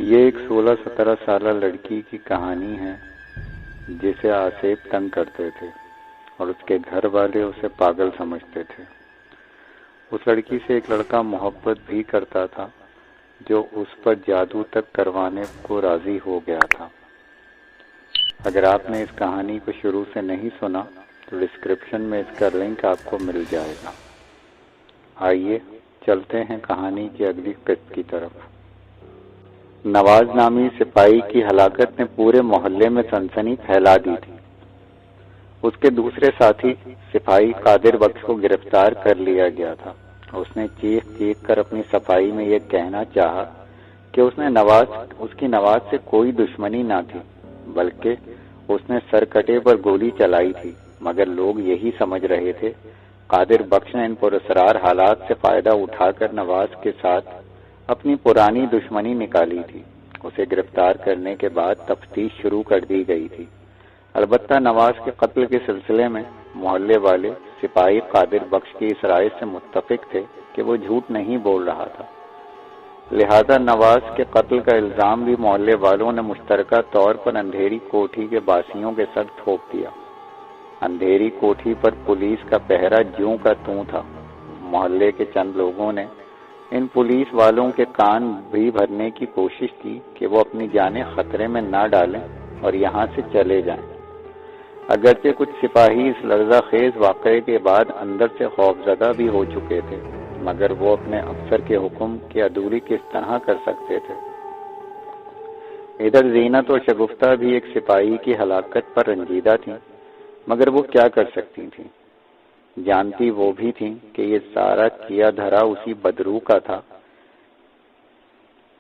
یہ ایک 16-17 سالہ لڑکی کی کہانی ہے جسے آصف تنگ کرتے تھے اور اس کے گھر والے اسے پاگل سمجھتے تھے۔ اس لڑکی سے ایک لڑکا محبت بھی کرتا تھا جو اس پر جادو تک کروانے کو راضی ہو گیا تھا۔ اگر آپ نے اس کہانی کو شروع سے نہیں سنا تو ڈسکرپشن میں اس کا لنک آپ کو مل جائے گا۔ آئیے چلتے ہیں کہانی کی اگلی قسط کی طرف۔ نواز نامی سپاہی کی ہلاکت نے پورے محلے میں سنسنی پھیلا دی تھی۔ اس کے دوسرے ساتھی سپاہی قادر بخش کو گرفتار کر لیا گیا تھا۔ اس نے چیخ چیخ کر اپنی صفائی میں یہ کہنا چاہا کہ اس کی نواز سے کوئی دشمنی نہ تھی، بلکہ اس نے سرکٹے پر گولی چلائی تھی، مگر لوگ یہی سمجھ رہے تھے قادر بخش نے ان پراسرار حالات سے فائدہ اٹھا کر نواز کے ساتھ اپنی پرانی دشمنی نکالی تھی۔ اسے گرفتار کرنے کے بعد تفتیش شروع کر دی گئی تھی۔ البتہ نواز کے قتل کے سلسلے میں محلے والے سپاہی قادر بخش کی اس رائے سے متفق تھے کہ وہ جھوٹ نہیں بول رہا تھا، لہذا نواز کے قتل کا الزام بھی محلے والوں نے مشترکہ طور پر اندھیری کوٹھی کے باسیوں کے سر تھوپ دیا۔ اندھیری کوٹھی پر پولیس کا پہرا جوں کا توں تھا۔ محلے کے چند لوگوں نے ان پولیس والوں کے کان بھی بھرنے کی کوشش کی کہ وہ اپنی جانیں خطرے میں نہ ڈالیں اور یہاں سے چلے جائیں۔ اگرچہ کچھ سپاہی اس لرزہ خیز واقعے کے بعد اندر سے خوفزدہ بھی ہو چکے تھے، مگر وہ اپنے افسر کے حکم کی عدولی کس طرح کر سکتے تھے۔ ادھر زینت اور شگفتہ بھی ایک سپاہی کی ہلاکت پر رنجیدہ تھیں، مگر وہ کیا کر سکتی تھیں؟ جانتی وہ بھی تھیں کہ یہ سارا کیا دھرا اسی بدرو کا تھا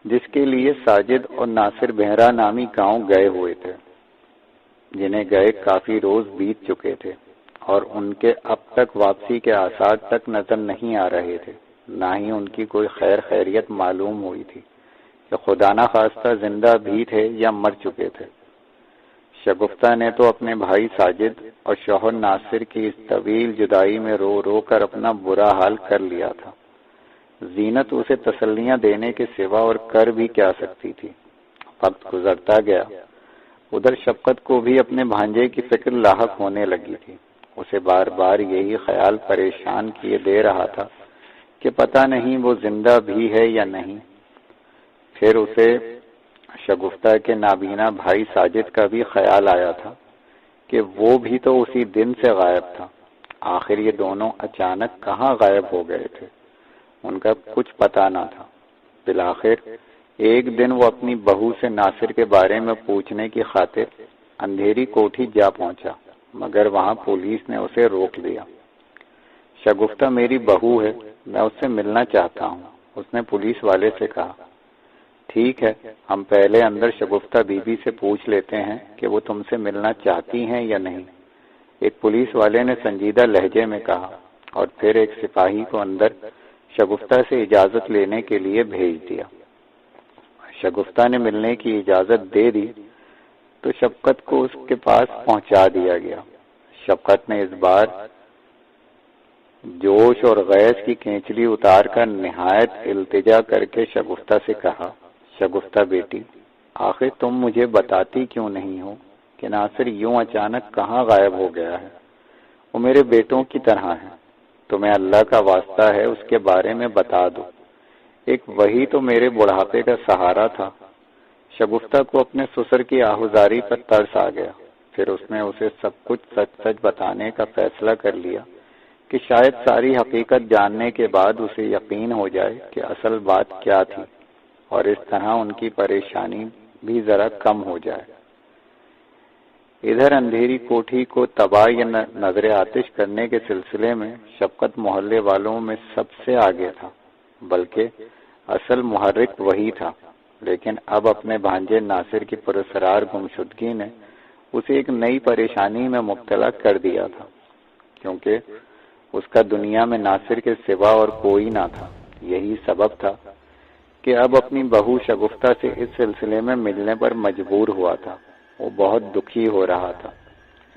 جس کے لیے ساجد اور ناصر بہرا نامی گاؤں گئے ہوئے تھے، جنہیں گئے کافی روز بیت چکے تھے اور ان کے اب تک واپسی کے آثار تک نظر نہیں آ رہے تھے، نہ ہی ان کی کوئی خیر خیریت معلوم ہوئی تھی کہ خدا نہ خواستہ زندہ بھی تھے یا مر چکے تھے۔ شگفتہ نے تو اپنے بھائی ساجد اور شوہر ناصر کی اس طویل جدائی میں رو رو کر اپنا برا حال کر لیا تھا۔ زینت اسے تسلیاں دینے کے سوا اور کر بھی کیا سکتی تھی۔ وقت گزرتا گیا۔ ادھر شفقت کو بھی اپنے بھانجے کی فکر لاحق ہونے لگی تھی۔ اسے بار بار یہی خیال پریشان کیے دے رہا تھا کہ پتہ نہیں وہ زندہ بھی ہے یا نہیں۔ پھر اسے شگفتہ کے نابینا بھائی ساجد کا بھی خیال آیا تھا کہ وہ بھی تو اسی دن سے غائب تھا۔ آخر یہ دونوں اچانک کہاں غائب ہو گئے تھے؟ ان کا کچھ پتہ نہ تھا۔ بالآخر ایک دن وہ اپنی بہو سے ناصر کے بارے میں پوچھنے کی خاطر اندھیری کوٹھی جا پہنچا، مگر وہاں پولیس نے اسے روک لیا۔ شگفتہ میری بہو ہے، میں اس سے ملنا چاہتا ہوں، اس نے پولیس والے سے کہا۔ ٹھیک ہے، ہم پہلے اندر شگفتہ بی بی سے پوچھ لیتے ہیں کہ وہ تم سے ملنا چاہتی ہیں یا نہیں، ایک پولیس والے نے سنجیدہ لہجے میں کہا، اور پھر ایک سپاہی کو اندر شگفتہ سے اجازت لینے کے لیے بھیج دیا۔ شگفتہ نے ملنے کی اجازت دے دی تو شفقت کو اس کے پاس پہنچا دیا گیا۔ شفقت نے اس بار جوش اور غیظ کی کینچلی اتار کر نہایت التجا کر کے شگفتہ سے کہا، شگفتہ بیٹی، آخر تم مجھے بتاتی کیوں نہیں ہو کہ ناصر یوں اچانک کہاں غائب ہو گیا ہے؟ وہ میرے بیٹوں کی طرح ہے، تمہیں اللہ کا واسطہ ہے اس کے بارے میں بتا دو، ایک وہی تو میرے بڑھاپے کا سہارا تھا۔ شگفتہ کو اپنے سسر کی آہوزاری پر ترس آ گیا۔ پھر اس نے اسے سب کچھ سچ سچ بتانے کا فیصلہ کر لیا کہ شاید ساری حقیقت جاننے کے بعد اسے یقین ہو جائے کہ اصل بات کیا تھی، اور اس طرح ان کی پریشانی بھی ذرا کم ہو جائے۔ ادھر اندھیری کوٹھی کو تباہ یا نظر آتش کرنے کے سلسلے میں شفقت محلے والوں میں سب سے آگے تھا، بلکہ اصل محرک وہی تھا، لیکن اب اپنے بھانجے ناصر کی پراسرار گمشدگی نے اسے ایک نئی پریشانی میں مبتلا کر دیا تھا، کیونکہ اس کا دنیا میں ناصر کے سوا اور کوئی نہ تھا۔ یہی سبب تھا کہ اب اپنی بہو شگفتہ سے اس سلسلے میں ملنے پر مجبور ہوا تھا۔ وہ بہت دکھی ہو رہا تھا۔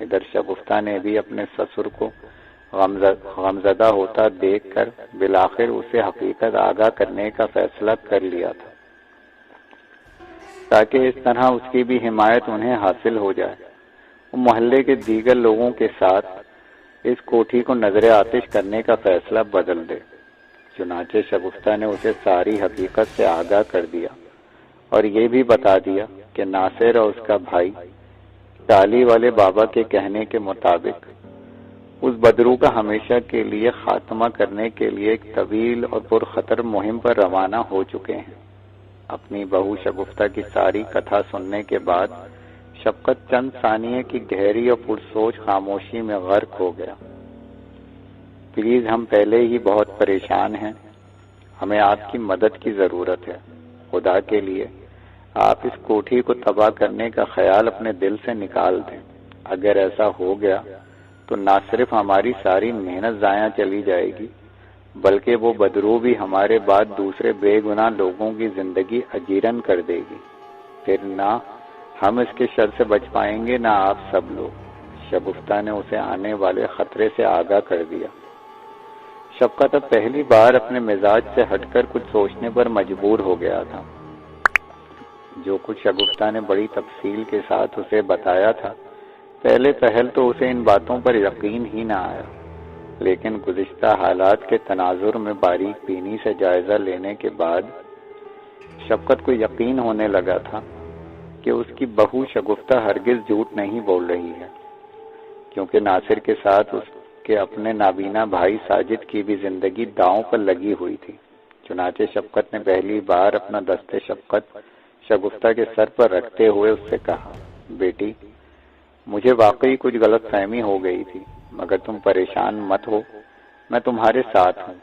ادھر شگفتہ نے بھی اپنے سسر کو غمزدہ ہوتا دیکھ کر بالآخر اسے حقیقت آگاہ کرنے کا فیصلہ کر لیا تھا۔ تاکہ اس طرح اس کی بھی حمایت انہیں حاصل ہو جائے۔ وہ محلے کے دیگر لوگوں کے ساتھ اس کوٹھی کو نظر آتش کرنے کا فیصلہ بدل دے۔ چنانچہ شگفتہ نے اسے ساری حقیقت سے آگاہ کر دیا اور یہ بھی بتا دیا کہ ناصر اور اس کا بھائی ٹالی والے بابا کے کہنے کے مطابق اس بدرو کا ہمیشہ کے لیے خاتمہ کرنے کے لیے ایک طویل اور پرخطر مہم پر روانہ ہو چکے ہیں۔ اپنی بہو شگفتہ کی ساری کتھا سننے کے بعد شفقت چند ثانیے کی گہری اور پرسوچ خاموشی میں غرق ہو گیا۔ پلیز، ہم پہلے ہی بہت پریشان ہیں، ہمیں آپ کی مدد کی ضرورت ہے۔ خدا کے لیے آپ اس کوٹھی کو تباہ کرنے کا خیال اپنے دل سے نکال دیں۔ اگر ایسا ہو گیا تو نہ صرف ہماری ساری محنت ضائع چلی جائے گی، بلکہ وہ بدرو بھی ہمارے بعد دوسرے بے گناہ لوگوں کی زندگی اجیرن کر دے گی۔ پھر نہ ہم اس کے شر سے بچ پائیں گے، نہ آپ سب لوگ۔ شگفتہ نے اسے آنے والے خطرے سے آگاہ کر دیا۔ شفقت اب پہلی بار اپنے مزاج سے ہٹ کر کچھ سوچنے پر مجبور ہو گیا تھا۔ جو کچھ شگفتہ نے بڑی تفصیل کے ساتھ اسے بتایا تھا، پہلے پہل تو اسے ان باتوں پر یقین ہی نہ آیا، لیکن گزشتہ حالات کے تناظر میں باریک بینی سے جائزہ لینے کے بعد شفقت کو یقین ہونے لگا تھا کہ اس کی بہو شگفتہ ہرگز جھوٹ نہیں بول رہی ہے، کیونکہ ناصر کے ساتھ اس کے اپنے نابینا بھائی ساجد کی بھی زندگی داؤں پر لگی ہوئی تھی۔ چنانچہ شفقت نے پہلی بار اپنا دست شفقت شگفتہ کے سر پر رکھتے ہوئے اس سے کہا، بیٹی، مجھے واقعی کچھ غلط فہمی ہو گئی تھی، مگر تم پریشان مت ہو، میں تمہارے ساتھ ہوں۔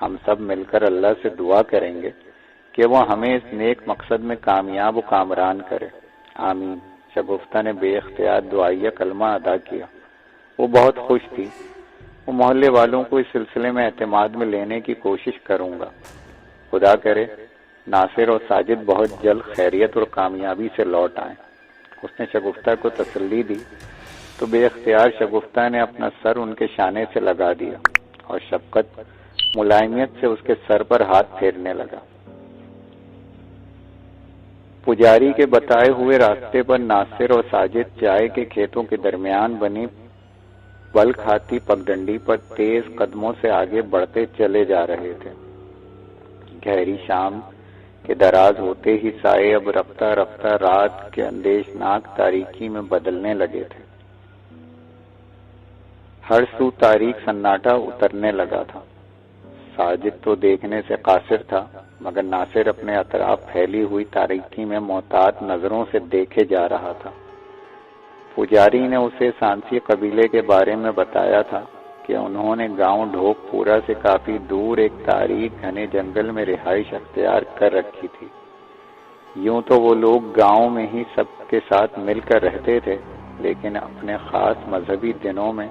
ہم سب مل کر اللہ سے دعا کریں گے کہ وہ ہمیں اس نیک مقصد میں کامیاب و کامران کرے، آمین۔ شگفتہ نے بے اختیار دعائیہ کلمہ ادا کیا۔ وہ بہت خوش تھی۔ وہ محلے والوں کو اس سلسلے میں اعتماد میں لینے کی کوشش کروں گا۔ خدا کرے ناصر اور ساجد بہت جلد خیریت اور کامیابی سے لوٹ آئیں۔ اس نے شگفتہ کو تسلی دی تو بے اختیار شگفتہ نے اپنا سر ان کے شانے سے لگا دیا اور شفقت ملائمیت سے اس کے سر پر ہاتھ پھیرنے لگا۔ پجاری کے بتائے ہوئے راستے پر ناصر اور ساجد چائے کے کھیتوں کے درمیان بنی بل کھاتی پگڈنڈی پر تیز قدموں سے آگے بڑھتے چلے جا رہے تھے۔ گہری شام کے دراز ہوتے ہی سائے اب رفتہ رفتہ رات کے اندیشناک تاریکی میں بدلنے لگے تھے۔ ہر سو تاریک سناٹا اترنے لگا تھا۔ ساجد تو دیکھنے سے قاصر تھا، مگر ناصر اپنے اطراف پھیلی ہوئی تاریکی میں محتاط نظروں سے دیکھے جا رہا تھا۔ پجاری نے اسے سانسی قبیلے کے بارے میں بتایا تھا کہ انہوں نے گاؤں ڈھوک پورا سے کافی دور ایک تاریک گھنے جنگل میں رہائش اختیار کر رکھی تھی۔ یوں تو وہ لوگ گاؤں میں ہی سب کے ساتھ مل کر رہتے تھے، لیکن اپنے خاص مذہبی دنوں میں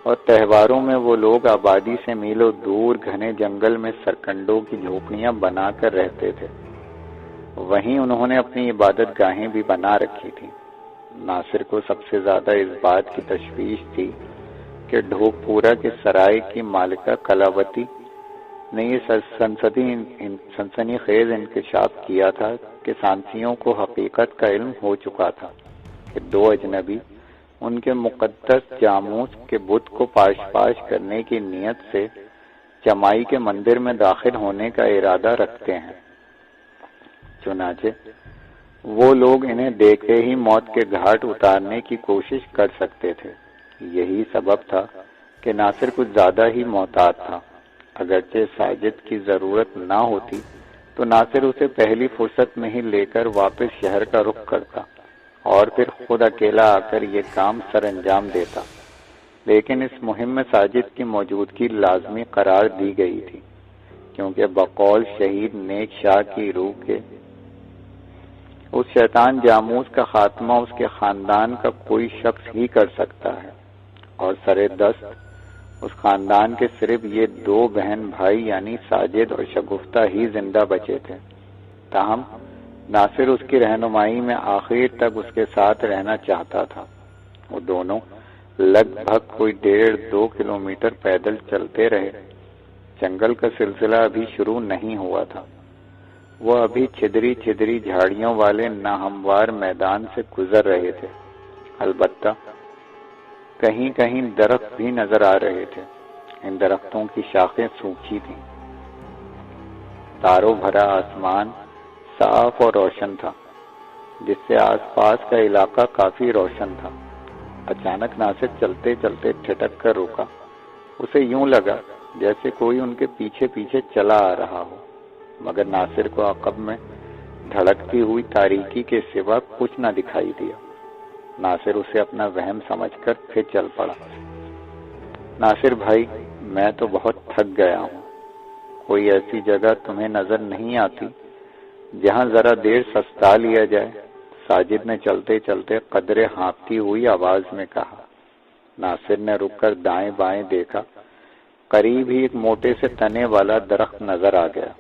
اور تہواروں میں وہ لوگ آبادی سے میلوں دور گھنے جنگل میں سرکنڈوں کی جھوپڑیاں بنا کر رہتے تھے۔ وہیں انہوں نے اپنی عبادت گاہیں بھی بنا رکھی تھیں۔ ناصر کو سب سے زیادہ اس بات کی تشویش تھی کہ ڈھوک پورا کے سرائے کی مالکہ کلاوتی نے یہ سنسنی خیز انکشاف کیا تھا کہ سانسیوں کو حقیقت کا علم ہو چکا تھا کہ دو اجنبی ان کے مقدس جاموس کے بت کو پاش کرنے کی نیت سے چمائی کے مندر میں داخل ہونے کا ارادہ رکھتے ہیں۔ چنانچہ وہ لوگ انہیں دیکھتے ہی موت کے گھاٹ اتارنے کی کوشش کر سکتے تھے۔ یہی سبب تھا کہ ناصر کچھ زیادہ ہی محتاط تھا۔ اگرچہ ساجد کی ضرورت نہ ہوتی تو ناصر اسے پہلی فرصت میں ہی لے کر واپس شہر کا رخ کرتا اور پھر خود اکیلا آ کر یہ کام سر انجام دیتا، لیکن اس مہم میں ساجد کی موجودگی لازمی قرار دی گئی تھی، کیونکہ بقول شہید نیک شاہ کی روح کے اس شیطان جاموس کا خاتمہ اس کے خاندان کا کوئی شخص ہی کر سکتا ہے، اور سرے دست اس خاندان کے صرف یہ دو بہن بھائی یعنی ساجد اور شگفتہ ہی زندہ بچے تھے۔ تاہم ناصر اس کی رہنمائی میں آخر تک اس کے ساتھ رہنا چاہتا تھا۔ وہ دونوں لگ بھگ کوئی 1.5-2 کلومیٹر پیدل چلتے رہے۔ جنگل کا سلسلہ ابھی شروع نہیں ہوا تھا۔ وہ ابھی چھدری چھدری جھاڑیوں والے ناہموار میدان سے گزر رہے تھے، البتہ کہیں کہیں درخت بھی نظر آ رہے تھے۔ ان درختوں کی شاخیں سوکھی تھیں۔ تاروں بھرا آسمان صاف اور روشن تھا، جس سے آس پاس کا علاقہ کافی روشن تھا۔ اچانک ناصر چلتے چلتے ٹھٹک کر رکا۔ اسے یوں لگا جیسے کوئی ان کے پیچھے پیچھے چلا آ رہا ہو، مگر ناصر کو عقب میں دھڑکتی ہوئی تاریکی کے سوا کچھ نہ دکھائی دیا۔ ناصر اسے اپنا وہم سمجھ کر پھر چل پڑا۔ ناصر بھائی، میں تو بہت تھک گیا ہوں۔ کوئی ایسی جگہ تمہیں نظر نہیں آتی جہاں ذرا دیر سستا لیا جائے؟ ساجد نے چلتے چلتے قدرے ہانپتی ہوئی آواز میں کہا۔ ناصر نے رک کر دائیں بائیں دیکھا۔ قریب ہی ایک موٹے سے تنے والا درخت نظر آ گیا۔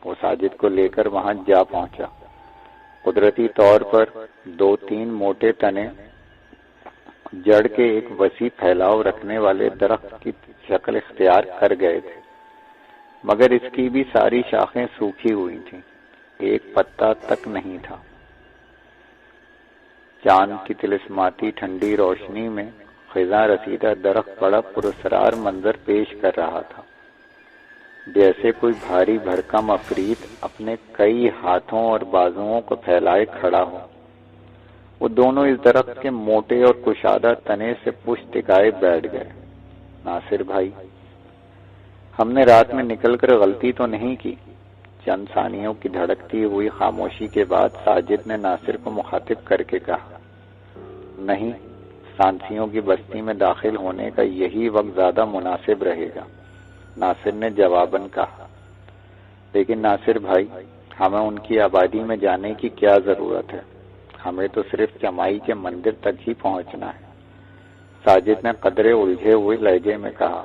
وہ ساجد کو لے کر وہاں جا پہنچا۔ قدرتی طور پر 2-3 موٹے تنے جڑ کے ایک وسیع پھیلاؤ رکھنے والے درخت کی شکل اختیار کر گئے تھے، مگر اس کی بھی ساری شاخیں سوکھی ہوئی تھیں، ایک پتا تک نہیں تھا۔ چاند کی طلسماتی ٹھنڈی روشنی میں خزاں رسیدہ درخت بڑا پراسرار منظر پیش کر رہا تھا، جیسے کوئی بھاری بھرکم عفریت اپنے کئی ہاتھوں اور بازوؤں کو پھیلائے کھڑا ہو۔ وہ دونوں اس درخت کے موٹے اور کشادہ تنے سے پشت ٹکائے بیٹھ گئے۔ ناصر بھائی، ہم نے رات میں نکل کر غلطی تو نہیں کی؟ چند ثانیوں کی دھڑکتی ہوئی خاموشی کے بعد ساجد نے ناصر کو مخاطب کر کے کہا۔ نہیں، سانسیوں کی بستی میں داخل ہونے کا یہی وقت زیادہ مناسب رہے گا، ناصر نے جواباً کہا۔ لیکن ناصر بھائی، ہمیں ان کی آبادی میں جانے کی کیا ضرورت ہے؟ ہمیں تو صرف چمائی کے مندر تک ہی پہنچنا ہے، ساجد نے قدرے الجھے ہوئے لہجے میں کہا۔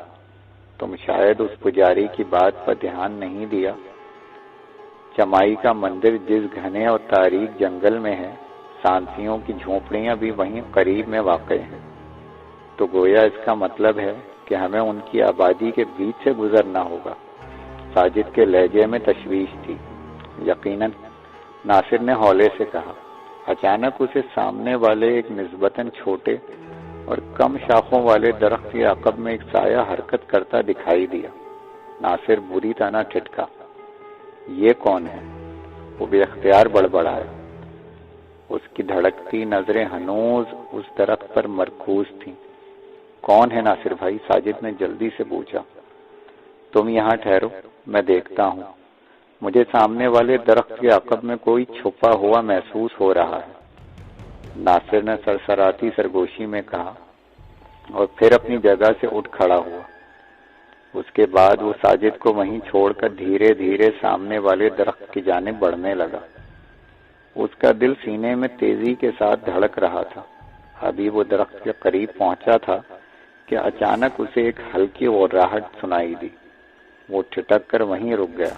تم شاید اس پجاری کی بات پر دھیان نہیں دیا۔ چمائی کا مندر جس گھنے اور تاریک جنگل میں ہے، سانسیوں کی جھونپڑیاں بھی وہیں قریب میں واقع ہیں، تو گویا اس کا مطلب ہے کہ ہمیں ان کی آبادی کے بیچ سے گزرنا ہوگا۔ ساجد کے لہجے میں تشویش تھی۔ یقیناً، ناصر نے ہولے سے کہا۔ اچانک اسے سامنے والے ایک نسبتاً چھوٹے اور کم شاخوں والے درخت کے عقب میں ایک سایہ حرکت کرتا دکھائی دیا۔ ناصر بری طرح ٹھٹکا۔ یہ کون ہے؟ وہ بے اختیار بڑبڑایا۔ اس کی دھڑکتی نظریں ہنوز اس درخت پر مرکوز تھیں۔ کون ہے ناصر بھائی؟ ساجد نے جلدی سے پوچھا۔ تم یہاں ٹھہرو، میں دیکھتا ہوں۔ مجھے سامنے والے درخت کے عقب میں کوئی چھپا ہوا محسوس ہو رہا ہے، ناصر نے سرسراتی سرگوشی میں کہا، اور پھر اپنی جگہ سے اٹھ کھڑا ہوا۔ اس کے بعد وہ ساجد کو وہیں چھوڑ کر دھیرے دھیرے سامنے والے درخت کی جانب بڑھنے لگا۔ اس کا دل سینے میں تیزی کے ساتھ دھڑک رہا تھا۔ ابھی وہ درخت کے قریب پہنچا تھا کہ اچانک اسے ایک ہلکی غراہٹ سنائی دی۔ وہ ٹھٹک کر وہیں رک گیا۔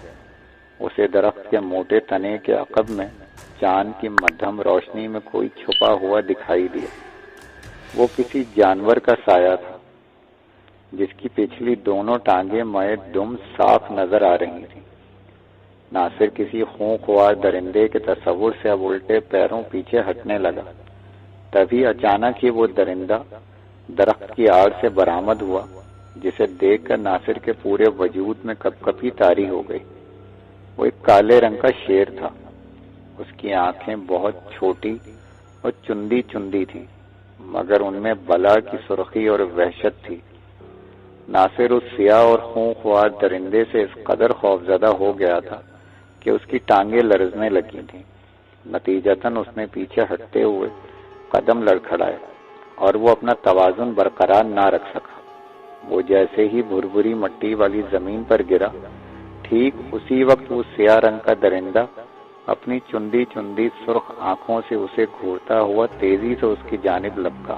اسے درخت کے موٹے تنے کے عقب میں چاند کی مدھم روشنی میں کوئی چھپا ہوا دکھائی دیا۔ وہ کسی جانور کا سایہ تھا، جس کی پچھلی دونوں ٹانگیں مائع دم صاف نظر آ رہی تھیں۔ ناصر کسی خونخوار درندے کے تصور سے اب الٹے پیروں پیچھے ہٹنے لگا۔ تبھی اچانک ہی وہ درندہ درخت کی آڑ سے برآمد ہوا، جسے دیکھ کر ناصر کے پورے وجود میں کپکپی طاری ہو گئی۔ وہ ایک کالے رنگ کا شیر تھا۔ اس کی آنکھیں بہت چھوٹی اور چندی چندی تھیں، مگر ان میں بلا کی سرخی اور وحشت تھی۔ ناصر اس سیاہ اور خونخوار درندے سے اس قدر خوفزدہ ہو گیا تھا کہ اس کی ٹانگیں لرزنے لگی تھیں۔ نتیجتاً اس نے پیچھے ہٹتے ہوئے قدم لڑکھڑائے، اور وہ اپنا توازن برقرار نہ رکھ سکا۔ وہ جیسے ہی بھربھری مٹی والی زمین پر گرا، ٹھیک اسی وقت وہ سیاہ رنگ کا درندہ اپنی چندی چندی سرخ آنکھوں سے اسے گھورتا ہوا تیزی سے اس کی جانب لپکا۔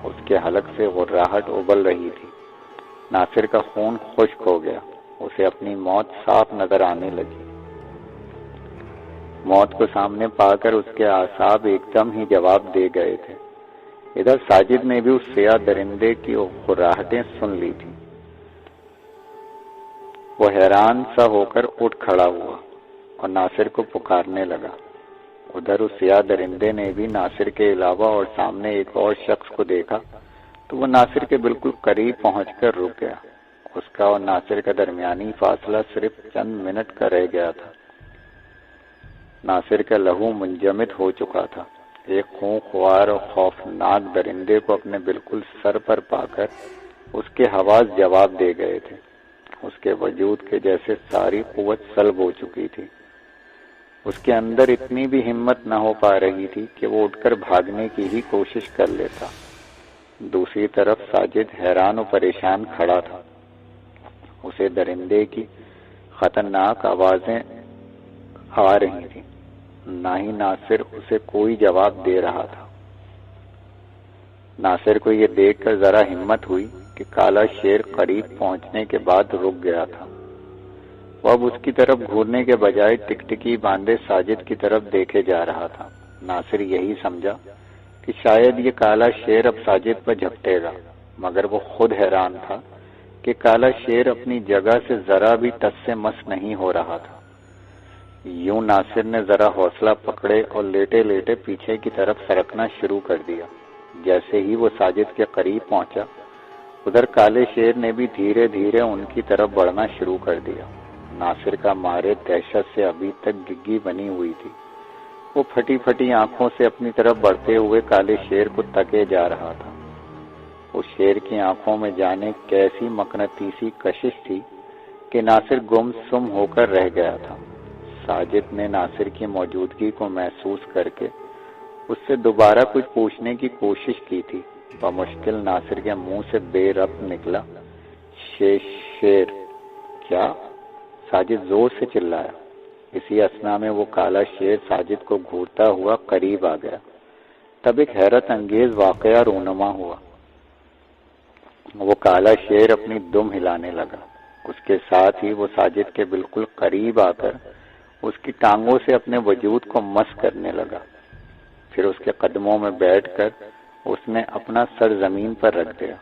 اس کے حلق سے غراہٹ ابل رہی تھی۔ ناصر کا خون خشک ہو گیا۔ اسے اپنی موت صاف نظر آنے لگی۔ موت کو سامنے پا کر اس کے اعصاب ایک دم ہی جواب دے گئے تھے۔ ادھر ساجد نے بھی اس سیاہ درندے کی غراہٹیں سن لی تھی۔ وہ حیران سا ہو کر اٹھ کھڑا ہوا اور ناصر کو پکارنے لگا۔ ادھر اس سیاہ درندے نے بھی ناصر کے علاوہ اور سامنے ایک اور شخص کو دیکھا تو وہ ناصر کے بالکل قریب پہنچ کر رک گیا۔ اس کا اور ناصر کا درمیانی فاصلہ صرف چند منٹ کا رہ گیا تھا۔ ناصر کا لہو منجمد ہو چکا تھا۔ ایک خونخوار اور خوفناک درندے کو اپنے بالکل سر پر پا کر اس کے حواس جواب دے گئے تھے۔ اس کے وجود کے جیسے ساری قوت سلب ہو چکی تھی۔ اس کے اندر اتنی بھی ہمت نہ ہو پا رہی تھی کہ وہ اٹھ کر بھاگنے کی ہی کوشش کر لیتا۔ دوسری طرف ساجد حیران و پریشان کھڑا تھا۔ اسے درندے کی خطرناک آوازیں آ رہی تھیں، نہ ہی ناصر اسے کوئی جواب دے رہا تھا۔ ناصر کو یہ دیکھ کر ذرا ہمت ہوئی کہ کالا شیر قریب پہنچنے کے بعد رک گیا تھا۔ وہ اب اس کی طرف گھورنے کے بجائے ٹکٹکی باندھے ساجد کی طرف دیکھے جا رہا تھا۔ ناصر یہی سمجھا کہ شاید یہ کالا شیر اب ساجد پر جھپٹے گا، مگر وہ خود حیران تھا کہ کالا شیر اپنی جگہ سے ذرا بھی ٹس سے مس نہیں ہو رہا تھا۔ یوں ناصر نے ذرا حوصلہ پکڑے اور لیٹے لیٹے پیچھے کی طرف سرکنا شروع کر دیا۔ جیسے ہی وہ ساجد کے قریب پہنچا، ادھر کالے شیر نے بھی دھیرے دھیرے ان کی طرف بڑھنا شروع کر دیا۔ ناصر کا مارے دہشت سے ابھی تک گگی بنی ہوئی تھی۔ وہ پھٹی پھٹی آنکھوں سے اپنی طرف بڑھتے ہوئے کالے شیر کو تکے جا رہا تھا۔ اس شیر کی آنکھوں میں جانے کیسی مقناطیسی کشش تھی کہ ناصر گم سم ہو کر رہ گیا تھا۔ ساجد نے ناصر کی موجودگی کو محسوس کر کے اس سے دوبارہ کچھ پوچھنے کی کوشش کی تھی۔ بمشکل ناصر کے منہ سے بے ربط نکلا، شیر کیا؟ ساجد زور سے چلایا۔ اسی اثنا میں وہ کالا شیر ساجد کو گھورتا ہوا قریب آ گیا۔ تب ایک حیرت انگیز واقعہ رونما ہوا۔ وہ کالا شیر اپنی دم ہلانے لگا۔ اس کے ساتھ ہی وہ ساجد کے بالکل قریب آ کر اس کی ٹانگوں سے اپنے وجود کو مس کرنے لگا۔ پھر اس کے قدموں میں بیٹھ کر اس نے اپنا سر زمین پر رکھ دیا۔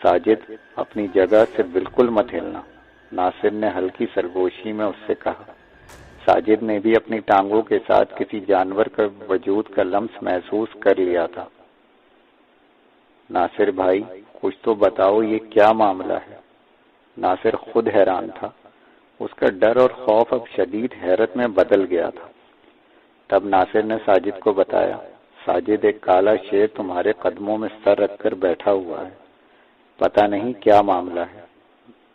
ساجد اپنی جگہ سے بالکل مت ہلنا، ناصر نے ہلکی سرگوشی میں اس سے کہا۔ ساجد نے بھی اپنی ٹانگوں کے ساتھ کسی جانور کا وجود کا لمس محسوس کر لیا تھا۔ ناصر بھائی، کچھ تو بتاؤ، یہ کیا معاملہ ہے؟ ناصر خود حیران تھا۔ اس کا ڈر اور خوف اب شدید حیرت میں بدل گیا تھا۔ تب ناصر نے ساجد کو بتایا، ساجد، ایک کالا شیر تمہارے قدموں میں سر رکھ کر بیٹھا ہوا ہے۔ پتہ نہیں کیا معاملہ ہے،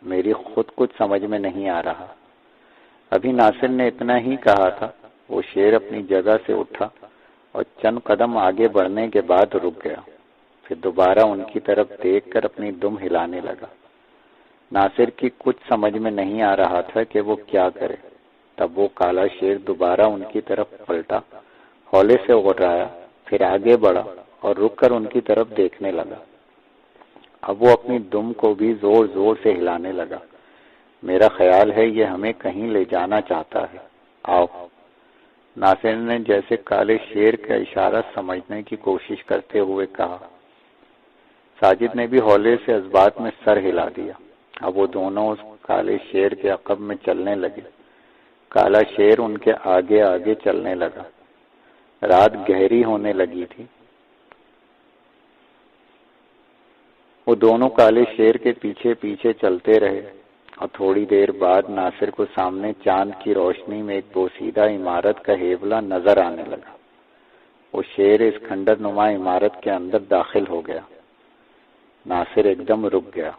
میری خود کچھ سمجھ میں نہیں آ رہا۔ ابھی ناصر نے اتنا ہی کہا تھا، وہ شیر اپنی جگہ سے اٹھا اور چند قدم آگے بڑھنے کے بعد رک گیا۔ پھر دوبارہ ان کی طرف دیکھ کر اپنی دم ہلانے لگا۔ ناصر کی کچھ سمجھ میں نہیں آ رہا تھا کہ وہ کیا کرے۔ تب وہ کالا شیر دوبارہ ان کی طرف پلٹا، ہولے سے غرایا، پھر آگے بڑھا اور رک کر ان کی طرف دیکھنے لگا۔ اب وہ اپنی دم کو بھی زور زور سے ہلانے لگا۔ میرا خیال ہے یہ ہمیں کہیں لے جانا چاہتا ہے، آؤ۔ ناصر نے جیسے کالے شیر کا اشارہ سمجھنے کی کوشش کرتے ہوئے کہا۔ ساجد نے بھی ہولے سے اس بات میں سر ہلا دیا۔ اب وہ دونوں اس کالے شیر کے عقب میں چلنے لگے۔ کالا شیر ان کے آگے آگے چلنے لگا۔ رات گہری ہونے لگی تھی۔ وہ دونوں کالے شیر کے پیچھے پیچھے چلتے رہے اور تھوڑی دیر بعد ناصر کو سامنے چاند کی روشنی میں ایک بوسیدہ عمارت کا ہیبلا نظر آنے لگا۔ وہ شیر اس کھنڈر نما عمارت کے اندر داخل ہو گیا۔ ناصر ایک دم رک گیا۔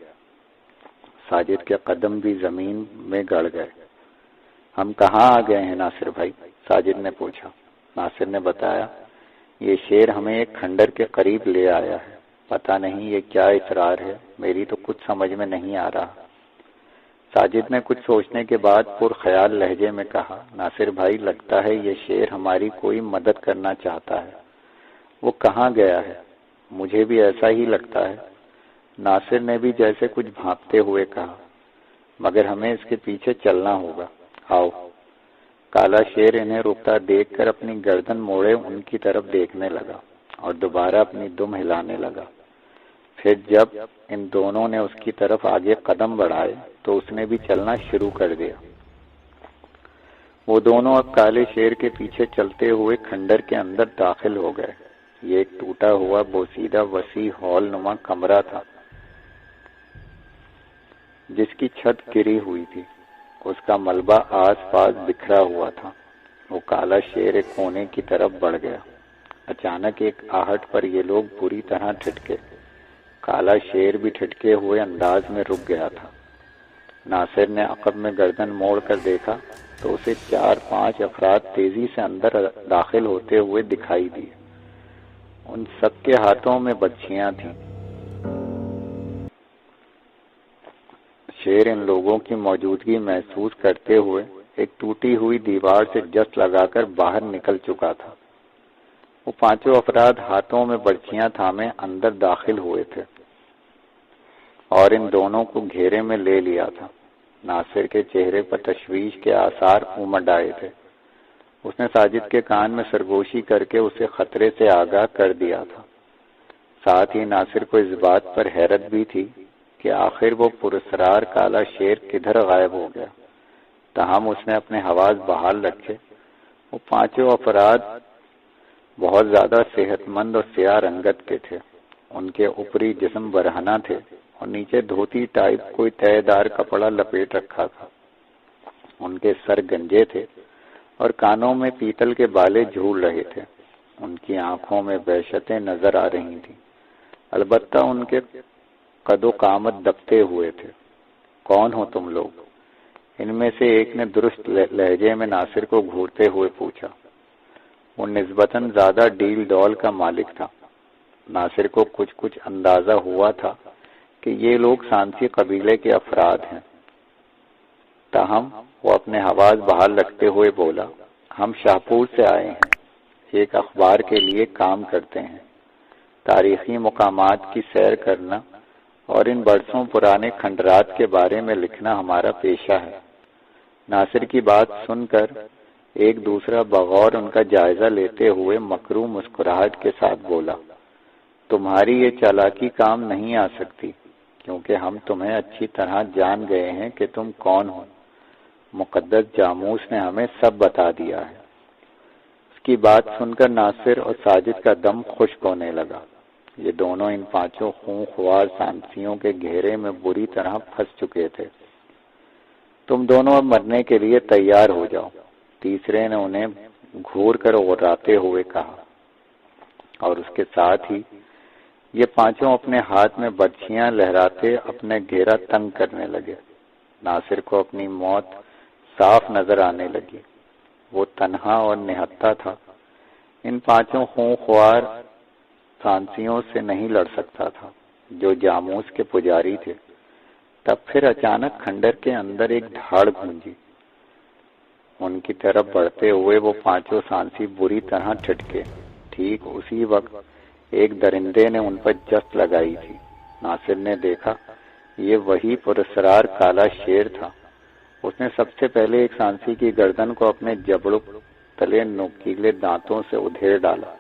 ساجد کے قدم بھی زمین میں گڑ گئے۔ ہم کہاں آ گئے ہیں ناصر بھائی؟ ساجد نے پوچھا۔ ناصر نے بتایا، یہ شیر ہمیں ایک کھنڈر کے قریب لے آیا ہے۔ پتہ نہیں یہ کیا اصرار ہے، میری تو کچھ سمجھ میں نہیں آ رہا۔ ساجد نے کچھ سوچنے کے بعد پرخیال لہجے میں کہا، ناصر بھائی، لگتا ہے یہ شیر ہماری کوئی مدد کرنا چاہتا ہے۔ وہ کہاں گیا ہے؟ مجھے بھی ایسا ہی لگتا ہے، ناصر نے بھی جیسے کچھ بھانپتے ہوئے کہا، مگر ہمیں اس کے پیچھے چلنا ہوگا، آؤ۔ کالا شیر انہیں رکتا دیکھ کر اپنی گردن موڑے ان کی طرف دیکھنے لگا اور دوبارہ اپنی دم ہلانے لگا۔ پھر جب ان دونوں نے اس کی طرف آگے قدم بڑھائے تو اس نے بھی چلنا شروع کر دیا۔ وہ دونوں اب کالے شیر کے پیچھے چلتے ہوئے کھنڈر کے اندر داخل ہو گئے۔ یہ ایک ٹوٹا ہوا بوسیدہ وسیع ہال نما کمرہ تھا جس کی چھت گری ہوئی تھی، اس کا ملبہ آس پاس بکھرا ہوا تھا۔ وہ کالا شیر ایک کونے کی طرف بڑھ گیا۔ اچانک ایک آہٹ پر یہ لوگ بری طرح ٹھٹکے۔ کالا شیر بھی ٹھٹکے ہوئے انداز میں رک گیا تھا۔ ناصر نے عقب میں گردن موڑ کر دیکھا تو اسے 4-5 افراد تیزی سے اندر داخل ہوتے ہوئے دکھائی دیے۔ ان سب کے ہاتھوں میں بچیاں تھیں۔ شیر ان لوگوں کی موجودگی محسوس کرتے ہوئے ایک ٹوٹی ہوئی دیوار سے جست لگا کر باہر نکل چکا تھا۔ وہ 5 افراد ہاتھوں میں برچیاں تھامے اندر داخل ہوئے تھے اور ان دونوں کو گھیرے میں لے لیا تھا۔ ناصر کے چہرے پر تشویش کے آثار امڈ آئے تھے۔ اس نے ساجد کے کان میں سرگوشی کر کے اسے خطرے سے آگاہ کر دیا تھا۔ ساتھ ہی ناصر کو اس بات پر حیرت بھی تھی کہ آخر وہ پراسرار کالا شیر کدھر غائب ہو گیا۔ تاہم اس نے اپنے حواس بحال رکھے۔ وہ 5 افراد بہت زیادہ صحت مند اور سیاہ رنگت کے تھے۔ ان کے اوپری جسم برہنہ تھے اور نیچے دھوتی ٹائپ کوئی تہ دار کپڑا لپیٹ رکھا تھا۔ ان کے سر گنجے تھے اور کانوں میں پیتل کے بالے جھول رہے تھے۔ ان کی آنکھوں میں وحشتیں نظر آ رہی تھیں، البتہ ان کے قد و قامت دبتے ہوئے تھے۔ کون ہو تم لوگ؟ ان میں سے ایک نے درست لہجے میں ناصر کو گھورتے ہوئے پوچھا۔ وہ نسبتاً زیادہ ڈیل ڈول کا مالک تھا۔ ناصر کو کچھ اندازہ ہوا تھا کہ یہ لوگ سانسی قبیلے کے افراد ہیں۔ تاہم وہ اپنے حواس بحال رکھتے ہوئے بولا، ہم شاہپور سے آئے ہیں، ایک اخبار کے لیے کام کرتے ہیں۔ تاریخی مقامات کی سیر کرنا اور ان برسوں پرانے کھنڈرات کے بارے میں لکھنا ہمارا پیشہ ہے۔ ناصر کی بات سن کر ایک دوسرا بغور ان کا جائزہ لیتے ہوئے مکروہ مسکراہٹ کے ساتھ بولا، تمہاری یہ چالاکی کام نہیں آ سکتی، کیونکہ ہم تمہیں اچھی طرح جان گئے ہیں کہ تم کون ہو۔ مقدس جاموس نے ہمیں سب بتا دیا ہے۔ اس کی بات سن کر ناصر اور ساجد کا دم خشک ہونے لگا۔ یہ دونوں ان 5 خونخوار سانسیوں کے گھیرے میں بری طرح پھنس چکے تھے۔ تم دونوں اب مرنے کے لیے تیار ہو جاؤ، تیسرے نے انہیں گھور کر غراتے ہوئے کہا، اور اس کے ساتھ ہی یہ 5 اپنے ہاتھ میں برچھیاں لہراتے اپنے گھیرا تنگ کرنے لگے۔ ناصر کو اپنی موت صاف نظر آنے لگی۔ وہ تنہا اور نہتھا تھا، ان 5 خونخوار سانسیوں سے نہیں لڑ سکتا تھا جو جاموس کے پجاری تھے۔ تب پھر اچانک کھنڈر کے اندر ایک دھاڑ گونجی۔ ان کی طرف بڑھتے ہوئے وہ 5 سانسی بری طرح ٹھٹکے۔ ٹھیک اسی وقت ایک درندے نے ان پر جست لگائی تھی۔ ناصر نے دیکھا یہ وہی پراسرار کالا شیر تھا۔ اس نے سب سے پہلے ایک سانسی کی گردن کو اپنے جبڑوں تلے نوکیلے دانتوں سے ادھیڑ ڈالا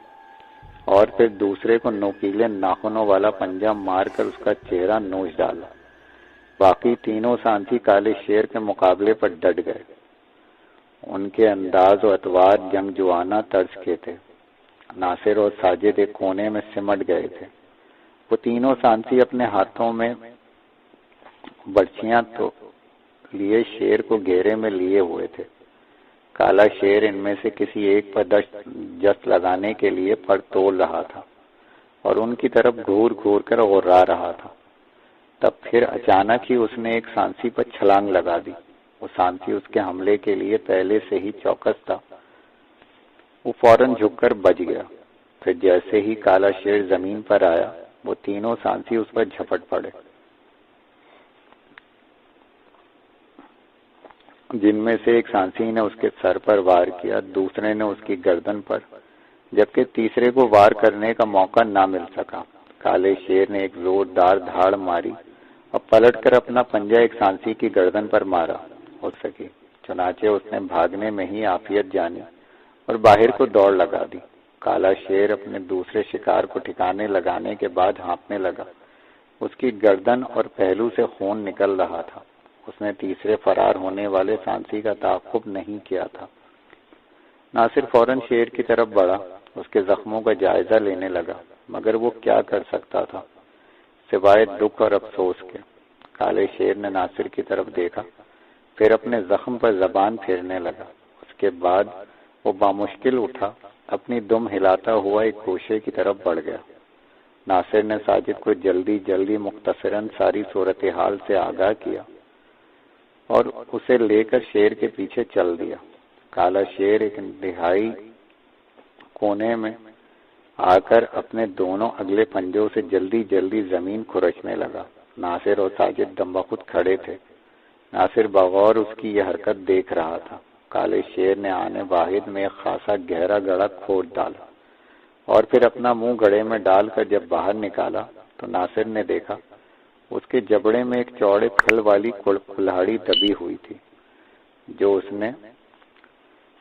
اور پھر دوسرے کو نوکیلے ناخنوں والا پنجہ مار کر اس کا چہرہ نوچ ڈالا۔ باقی 3 سانسی کالے شیر کے مقابلے پر ڈٹ گئے۔ ان کے انداز و اطوار جنگجوانہ طرز کے تھے۔ ناصر اور ساجد ایک کونے میں سمٹ گئے تھے۔ وہ 3 سانسی اپنے ہاتھوں میں برچیاں تو لیے شیر کو گھیرے میں لیے ہوئے تھے۔ کالا شیر ان میں سے کسی ایک پر جست لگانے کے لیے پر توڑ رہا تھا اور ان کی طرف گھور گھور کر غرا رہا تھا۔ تب پھر اچانک ہی اس نے ایک سانسی پر چھلانگ لگا دی۔ وہ سانسی اس کے حملے کے لیے پہلے سے ہی چوکس تھا۔ وہ فوراً جھک کر بچ گیا۔ پھر جیسے ہی کالا شیر زمین پر آیا وہ 3 سانسی اس پر جھپٹ پڑے، جن میں سے ایک سانسی نے اس کے سر پر وار کیا، دوسرے نے اس کی گردن پر، جبکہ تیسرے کو وار کرنے کا موقع نہ مل سکا۔ کالے شیر نے ایک زوردار دھاڑ ماری اور پلٹ کر اپنا پنجہ ایک سانسی کی گردن پر مارا ہو سکی۔ چنانچہ اس نے بھاگنے میں ہی عافیت جانی اور باہر کو دوڑ لگا دی۔ کالا شیر اپنے دوسرے شکار کو ٹھکانے لگانے کے بعد ہانپنے لگا۔ اس کی گردن اور پہلو سے خون نکل رہا تھا۔ اس نے تیسرے فرار ہونے والے سانسی کا تعاقب نہیں کیا تھا۔ ناصر فوراً شیر کی طرف بڑھا، اس کے زخموں کا جائزہ لینے لگا، مگر وہ کیا کر سکتا تھا سوائے دکھ اور افسوس کے۔ کالے شیر نے ناصر کی طرف دیکھا، پھر اپنے زخم پر زبان پھیرنے لگا۔ اس کے بعد وہ بامشکل اٹھا، اپنی دم ہلاتا ہوا ایک گوشے کی طرف بڑھ گیا۔ ناصر نے ساجد کو جلدی مختصراً ساری صورتحال سے آگاہ کیا اور اسے لے کر شیر کے پیچھے چل دیا۔ کالا شیر ایک انتہائی کونے میں آ کر اپنے دونوں اگلے پنجوں سے جلدی زمین کھرچنے لگا۔ ناصر اور ساجد دم بخود کھڑے تھے۔ ناصر بغور اس کی یہ حرکت دیکھ رہا تھا۔ کالے شیر نے آنے واحد میں ایک خاصا گہرا گڑھا کھود ڈالا اور پھر اپنا منہ گڑھے میں ڈال کر جب باہر نکالا تو ناصر نے دیکھا اس کے جبڑے میں ایک چوڑے پھل والی کلہاڑی دبی ہوئی تھی، جو اس نے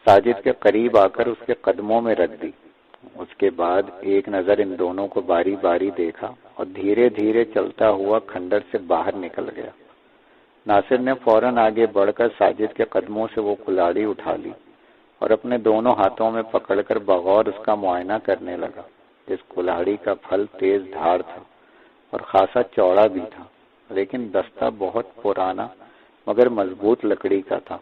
ساجد کے قریب آ کر اس کے قدموں میں رکھ دی۔ اس کے بعد ایک نظر ان دونوں کو باری باری دیکھا اور دھیرے چلتا ہوا کھنڈر سے باہر نکل گیا۔ ناصر نے فوراً آگے بڑھ کر ساجد کے قدموں سے وہ کلاڑی اٹھا لی اور اپنے دونوں ہاتھوں میں پکڑ کر بغور اس کا معائنہ کرنے لگا۔ جس کلاڑی کا پھل تیز دھاڑ تھا اور خاصا چوڑا بھی تھا، لیکن دستہ بہت پرانا مگر مضبوط لکڑی کا تھا۔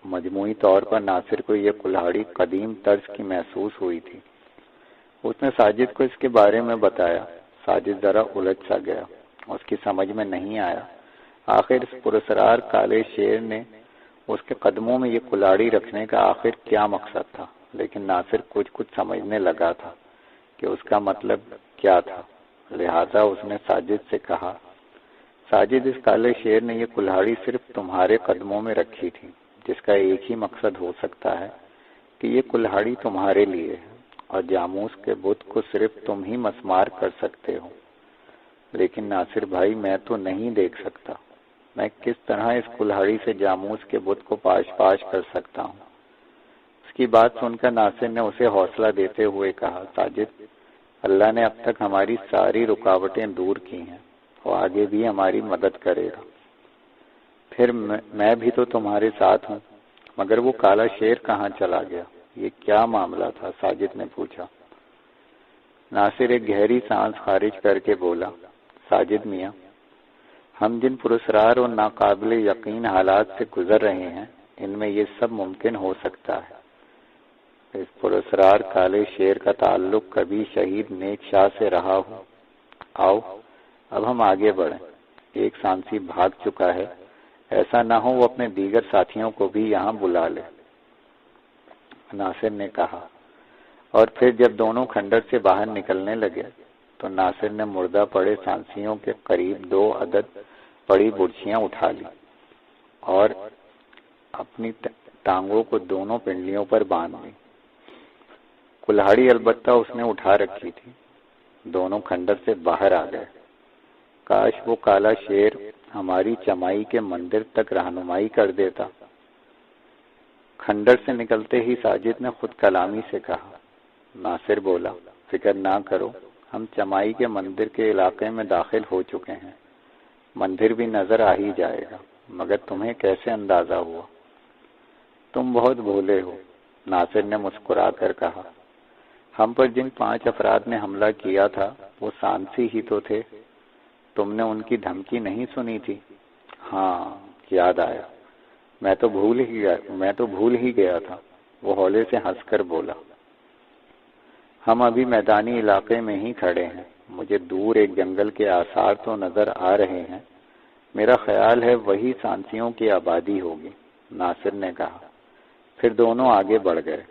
مجموعی طور پر ناصر کو یہ کلاڑی قدیم طرز کی محسوس ہوئی تھی۔ اس نے ساجد کو اس کے بارے میں بتایا۔ ساجد ذرا الجھ سا گیا، اس کی سمجھ میں نہیں آیا آخر اس پراسرار کالے شیر نے اس کے قدموں میں یہ کلاڑی رکھنے کا آخر کیا مقصد تھا، لیکن ناصر کچھ سمجھنے لگا تھا کہ اس کا مطلب کیا تھا۔ لہذا اس نے ساجد سے کہا، ساجد، اس کالے شیر نے یہ کلاڑی صرف تمہارے قدموں میں رکھی تھی، جس کا ایک ہی مقصد ہو سکتا ہے کہ یہ کلاڑی تمہارے لیے ہے اور جاموس کے بت کو صرف تم ہی مسمار کر سکتے ہو۔ لیکن ناصر بھائی، میں تو نہیں دیکھ سکتا، میں کس طرح اس کلاڑی سے جاموس کے بت کو پاش کر سکتا ہوں۔ اس کی بات سن کر ناصر نے اسے حوصلہ دیتے ہوئے کہا، ساجد، اللہ نے اب تک ہماری ساری رکاوٹیں دور کی ہیں اور آگے بھی ہماری مدد کرے گا۔ پھر میں بھی تو تمہارے ساتھ ہوں۔ مگر وہ کالا شیر کہاں چلا گیا؟ یہ کیا معاملہ تھا؟ ساجد نے پوچھا۔ ناصر ایک گہری سانس خارج کر کے بولا، ساجد میاں، ہم جن پراسرار اور ناقابل یقین حالات سے گزر رہے ہیں، ان میں یہ سب ممکن ہو سکتا ہے۔ اس پراسرار کالے شیر کا تعلق کبھی شہید نیک شاہ سے رہا ہو۔ آؤ اب ہم آگے بڑھیں، ایک سانسی بھاگ چکا ہے، ایسا نہ ہو وہ اپنے دیگر ساتھیوں کو بھی یہاں بلا لے، ناصر نے کہا۔ اور پھر جب دونوں کھنڈر سے باہر نکلنے لگے تو ناصر نے مردہ پڑے سانسیوں کے قریب 2 عدد بڑی برچیاں اٹھا لی اور اپنی ٹانگوں کو دونوں پنڈلیوں پر باندھ دی۔ کلاڑی البتہ اس نے اٹھا رکھی تھی۔ دونوں کھنڈر سے باہر آ گئے۔ کاش وہ کالا شیر ہماری چمائی کے مندر تک رہنمائی کر دیتا۔ کھنڈر سے نکلتے ہی ساجد نے خود کلامی سے کہا۔ ناصر بولا، فکر نہ کرو، ہم چمائی کے مندر کے علاقے میں داخل ہو چکے ہیں، مندر بھی نظر آ ہی جائے گا۔ مگر تمہیں کیسے اندازہ ہوا؟ تم بہت بھولے ہو، ناصر نے مسکرا کر کہا۔ ہم پر جن 5 افراد نے حملہ کیا تھا وہ سانسی ہی تو تھے، تم نے ان کی دھمکی نہیں سنی تھی؟ ہاں، یاد آیا، میں تو بھول ہی گیا تھا، وہ ہولے سے ہنس کر بولا۔ ہم ابھی میدانی علاقے میں ہی کھڑے ہیں، مجھے دور ایک جنگل کے آثار تو نظر آ رہے ہیں، میرا خیال ہے وہی سانسیوں کی آبادی ہوگی، ناصر نے کہا۔ پھر دونوں آگے بڑھ گئے۔